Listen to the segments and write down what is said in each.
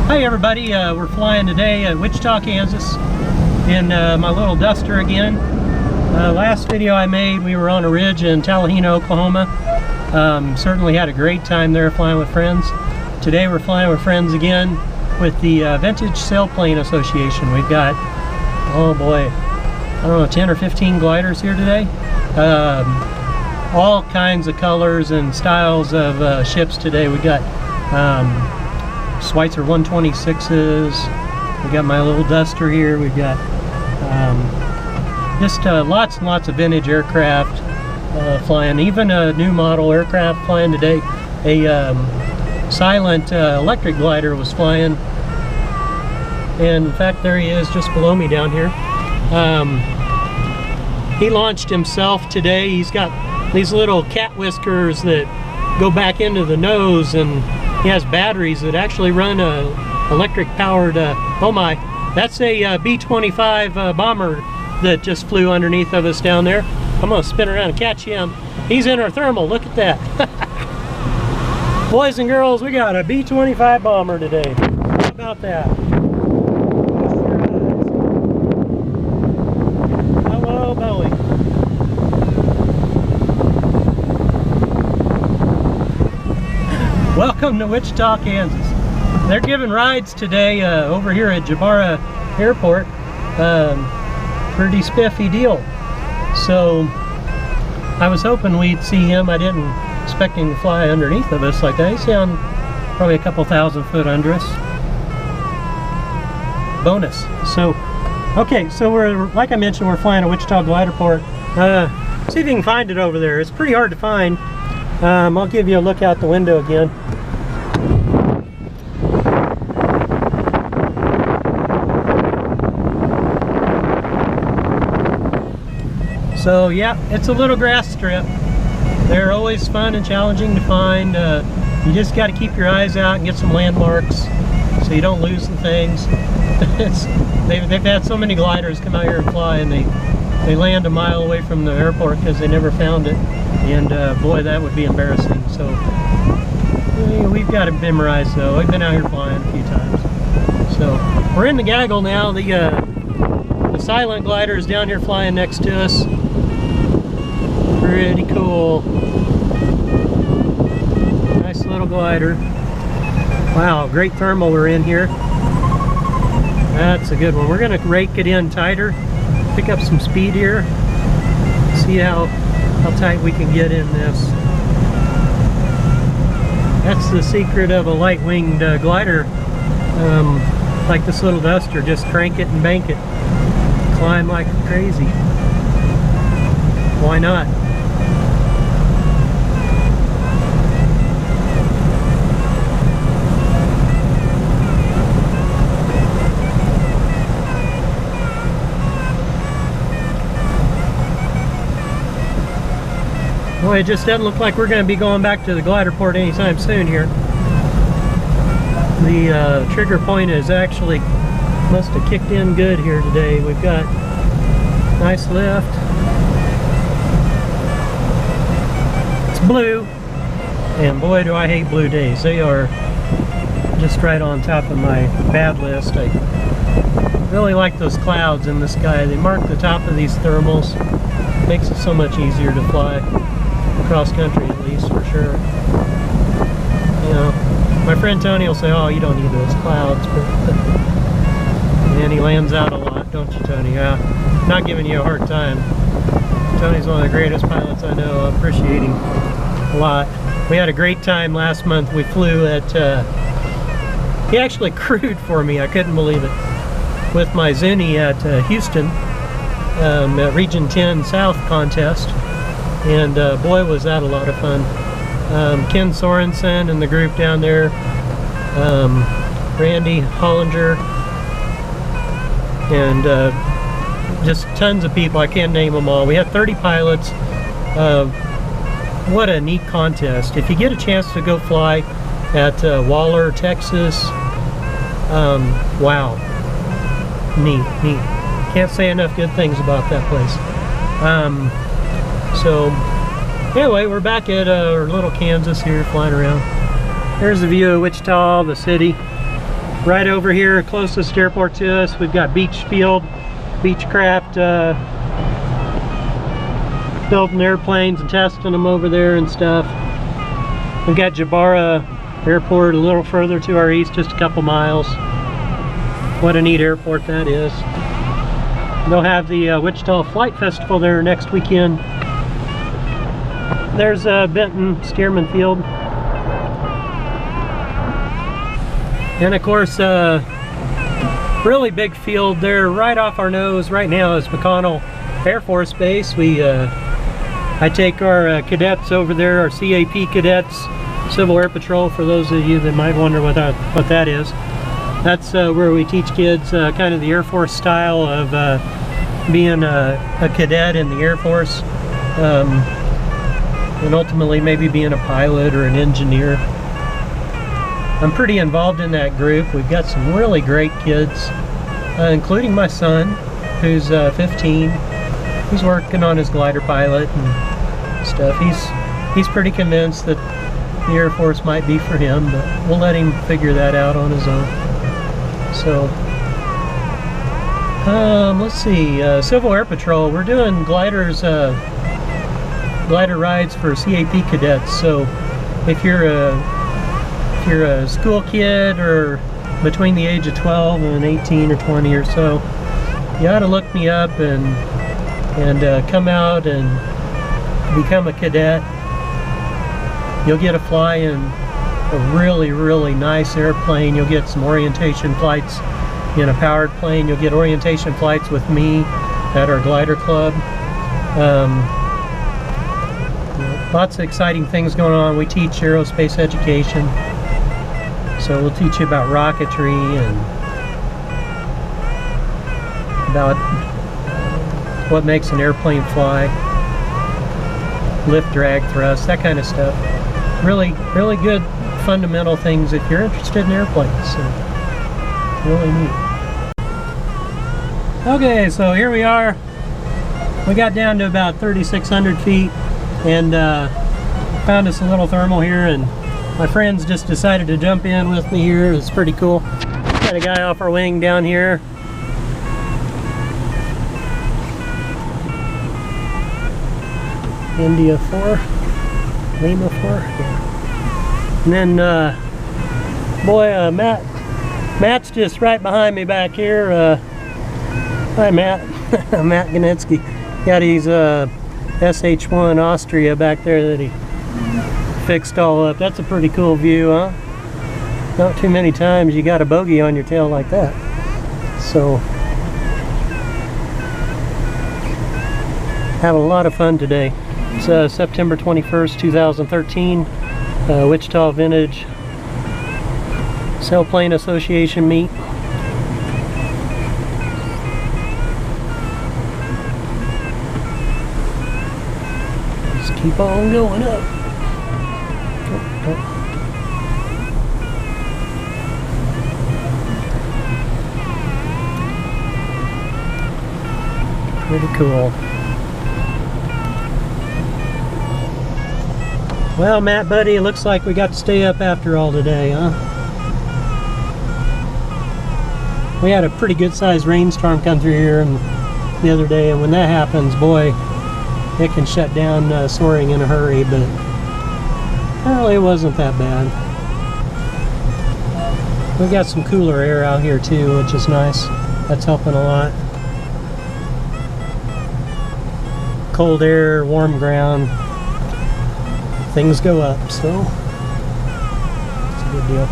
Hi everybody, we're flying today at Wichita, Kansas in my little Duster again. Last video I made, we were on a ridge in Tallahena, Oklahoma. Certainly had a great time there flying with friends. Today we're flying with friends again with the Vintage Sailplane Association. We've got, oh boy, I don't know, 10 or 15 gliders here today. All kinds of colors and styles of ships today. We got Schweitzer 126s, we got my little Duster here, we've got just lots and lots of vintage aircraft flying, even a new model aircraft flying today. A silent electric glider was flying, and in fact there he is just below me down here. He launched himself today. He's got these little cat whiskers that go back into the nose, and he has batteries that actually run a electric powered, oh my, that's a B-25 bomber that just flew underneath of us down there. I'm gonna spin around and catch him. He's in our thermal, look at that. Boys and girls, we got a B-25 bomber today. How about that? Hello, Boeing. Welcome to Wichita, Kansas. They're giving rides today over here at Jabara Airport. Pretty spiffy deal. So I was hoping we'd see him. I didn't expect him to fly underneath of us like that. He's down probably a couple thousand foot under us. Bonus. So, okay, so we're, like I mentioned, we're flying a Wichita Gliderport. See if you can find it over there. It's pretty hard to find. I'll give you a look out the window again. So yeah, it's a little grass strip. They're always fun and challenging to find. You just got to keep your eyes out and get some landmarks so you don't lose the things. They've had so many gliders come out here and fly, and they land a mile away from the airport because they never found it. And boy, that would be embarrassing. So we've got it memorized though. I've been out here flying a few times. So we're in the gaggle now. The silent glider is down here flying next to us. Pretty cool. Nice little glider. Wow, great thermal we're in here. That's a good one. We're gonna rake it in tighter, pick up some speed here, see how tight we can get in this. That's the secret of a light-winged glider, like this little Duster. Just crank it and bank it. Climb like crazy. Why not? Boy, it just doesn't look like we're going to be going back to the Gliderport anytime soon here. The trigger point is actually must have kicked in good here today. We've got nice lift. It's blue, and boy do I hate blue days. They are just right on top of my bad list. I really like those clouds in the sky. They mark the top of these thermals. Makes it so much easier to fly across country, at least, for sure. You know, my friend Tony will say, oh, you don't need those clouds, but and he lands out a lot, don't you, Tony? Yeah, not giving you a hard time. Tony's one of the greatest pilots I know. I appreciate him a lot. We had a great time last month. We flew at, he actually crewed for me, I couldn't believe it, with my Zuni at Houston, at Region 10 South contest. And boy, was that a lot of fun. Ken Sorensen and the group down there, Randy Hollinger, and just tons of people. I can't name them all. We had 30 pilots. What a neat contest. If you get a chance to go fly at Waller, Texas, wow, neat. Can't say enough good things about that place. So anyway, we're back at our little Kansas here, flying around. There's the view of Wichita, the city. Right over here, closest airport to us, we've got Beechcraft building airplanes and testing them over there and stuff. We've got Jabara Airport a little further to our east, just a couple miles. What a neat airport that is. They'll have the Wichita Flight Festival there next weekend. There's Benton Stearman Field. And of course, really big field there right off our nose right now is McConnell Air Force Base. I take our cadets over there, our CAP cadets, Civil Air Patrol, for those of you that might wonder what that is. That's where we teach kids kind of the Air Force style of being a cadet in the Air Force, and ultimately maybe being a pilot or an engineer. I'm pretty involved in that group. We've got some really great kids, including my son, who's 15. He's working on his glider pilot and stuff. He's pretty convinced that the Air Force might be for him, but we'll let him figure that out on his own. So, let's see, Civil Air Patrol, we're doing glider rides for CAP cadets. So if you're a school kid or between the age of 12 and 18 or 20 or so, you ought to look me up and come out and become a cadet. You'll get to fly in a really, really nice airplane. You'll get some orientation flights in a powered plane. You'll get orientation flights with me at our glider club. Lots of exciting things going on. We teach aerospace education. So we'll teach you about rocketry and about what makes an airplane fly, lift, drag, thrust, that kind of stuff. Really, really good fundamental things if you're interested in airplanes. So, really neat. Okay, so here we are. We got down to about 3,600 feet and found us a little thermal here, and my friends just decided to jump in with me here. It's pretty cool. Got a guy off our wing down here. India 4, Lima 4, yeah. And then, boy, Matt's just right behind me back here. Hi, Matt. Matt Ganitsky. Got his SH-1 Austria back there that he fixed all up. That's a pretty cool view, huh? Not too many times you got a bogey on your tail like that. So, having a lot of fun today. It's September 21st, 2013, Wichita Vintage Sailplane Association meet. Just keep on going up. Pretty cool. Well, Matt, buddy, it looks like we got to stay up after all today, huh? We had a pretty good sized rainstorm come through here the other day, and when that happens, boy, it can shut down soaring in a hurry, but apparently it wasn't that bad. We got some cooler air out here too, which is nice. That's helping a lot. Cold air, warm ground. Things go up, so it's a good deal.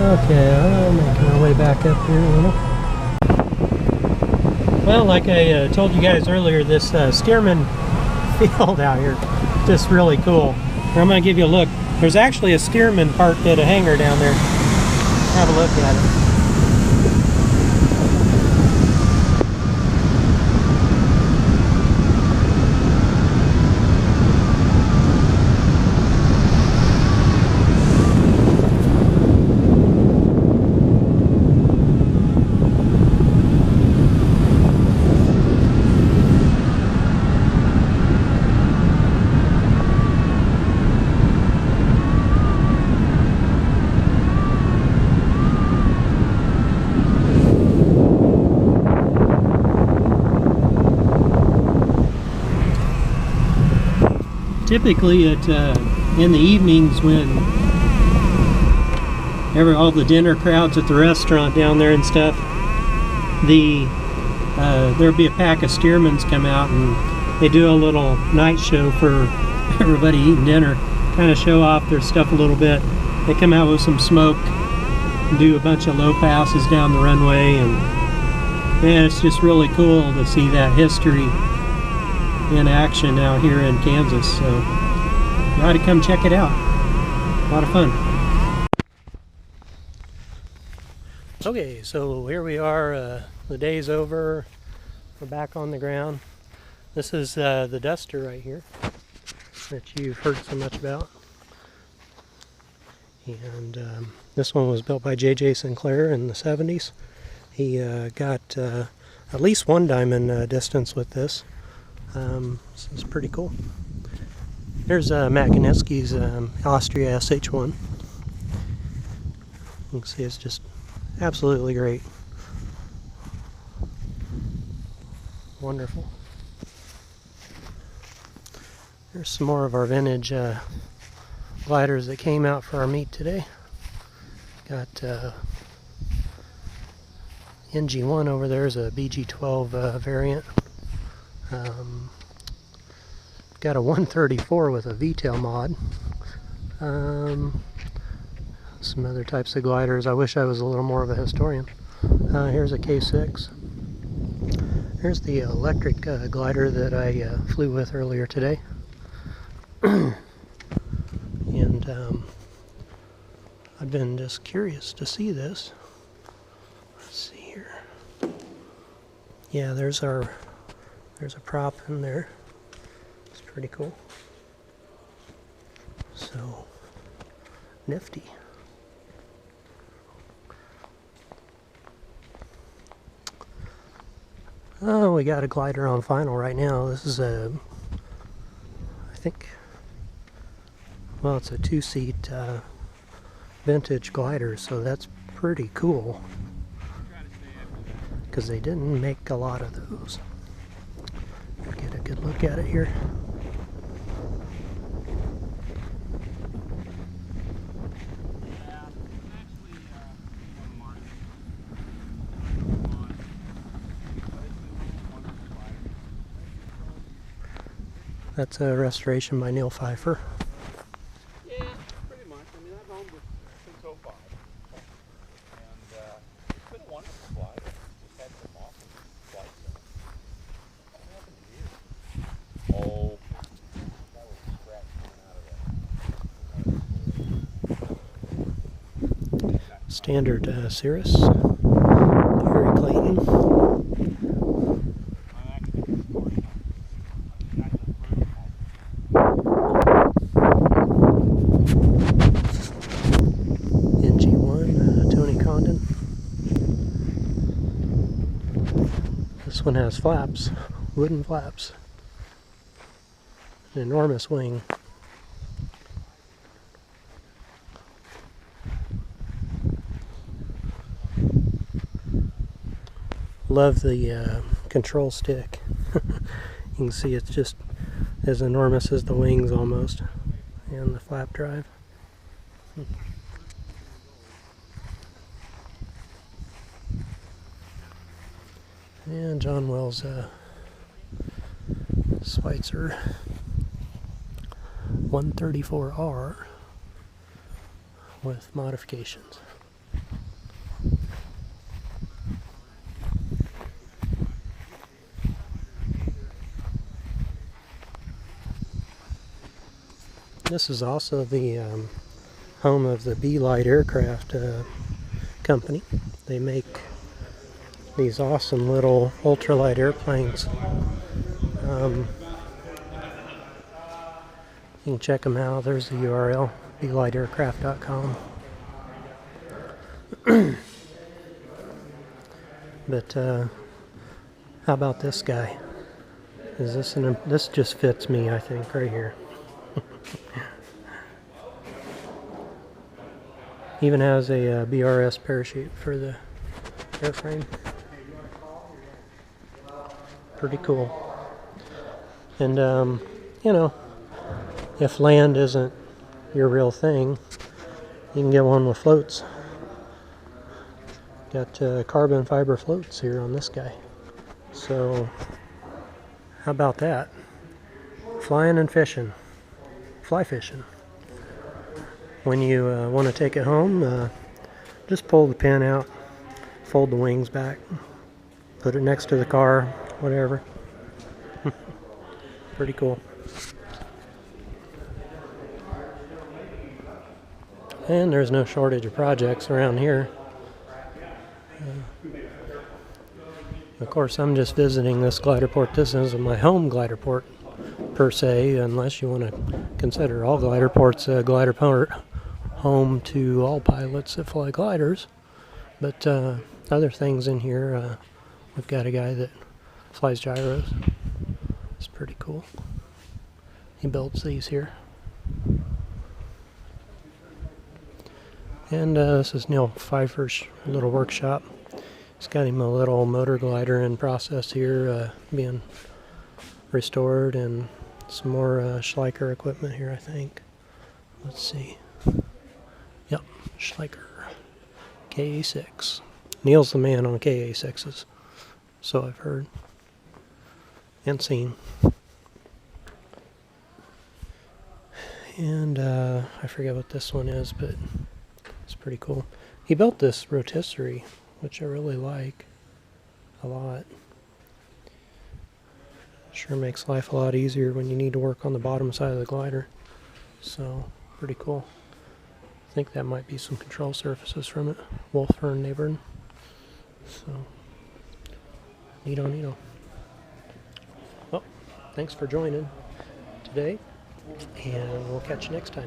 Okay, I'm making our way back up here a little. Well, like I told you guys earlier, this Stearman field out here, just really cool. I'm going to give you a look. There's actually a Stearman parked at a hangar down there. Have a look at it. typically at in the evenings when all the dinner crowds at the restaurant down there and stuff, there'll be a pack of steermen come out and they do a little night show for everybody eating dinner, kind of show off their stuff a little bit. They come out with some smoke, do a bunch of low passes down the runway, and man, it's just really cool to see that history in action out here in Kansas. So you ought to come check it out. A lot of fun. Okay, so here we are. The day's over. We're back on the ground. This is the Duster right here that you've heard so much about. And this one was built by J.J. Sinclair in the 70s. He got at least one diamond distance with this. This is pretty cool. There's Matt Kaniski's Austria SH1. You can see it's just absolutely great. Wonderful. There's some more of our vintage gliders that came out for our meet today. Got NG1 over there is a BG12 variant. Got a 134 with a V-tail mod. Some other types of gliders. I wish I was a little more of a historian. Here's a K6. Here's the electric glider that I flew with earlier today. And I've been just curious to see this. Let's see here. Yeah, there's a prop in there. It's pretty cool. So nifty. Oh, we got a glider on final right now. This is I think, well, it's a two-seat vintage glider, so that's pretty cool. Because they didn't make a lot of those. Get a good look at it here. That's a restoration by Neil Pfeiffer. Yeah, pretty much. I mean, I've owned it since '05. And it's been a wonderful flight. Just had some awesome flights in it. What happened to you? Oh, that was a scratch coming out of that. Standard Cirrus. Harry Clayton. This one has flaps, wooden flaps, an enormous wing. Love the control stick. You can see it's just as enormous as the wings almost, and the flap drive. And John Wells Schweitzer 134R with modifications. This is also the home of the B-Light aircraft company. They make these awesome little ultralight airplanes. You can check them out. There's the URL, blightaircraft.com. But how about this guy? Is this this just fits me, I think, right here. Even has a BRS parachute for the airframe. Pretty cool. And you know, if land isn't your real thing, you can get one with floats. Got carbon fiber floats here on this guy. So how about that? Flying and fishing. Fly fishing. When you want to take it home, just pull the pin out, fold the wings back, put it next to the car, whatever. Pretty cool. And there's no shortage of projects around here. Of course, I'm just visiting this gliderport. This isn't my home gliderport per se, unless you want to consider all gliderports a gliderport home to all pilots that fly gliders. But other things in here, we've got a guy that flies gyros. It's pretty cool. He builds these here. And this is Neil Pfeiffer's little workshop. He's got him a little motor glider in process here, being restored, and some more Schleicher equipment here, I think. Let's see. Yep, Schleicher. KA6. Neil's the man on KA6s, so I've heard and seen. And I forget what this one is, but it's pretty cool. He built this rotisserie, which I really like a lot. Sure makes life a lot easier when you need to work on the bottom side of the glider. So, pretty cool. I think that might be some control surfaces from it. Wolfern neighborhood. So, neato, neato. Well, thanks for joining today, and we'll catch you next time.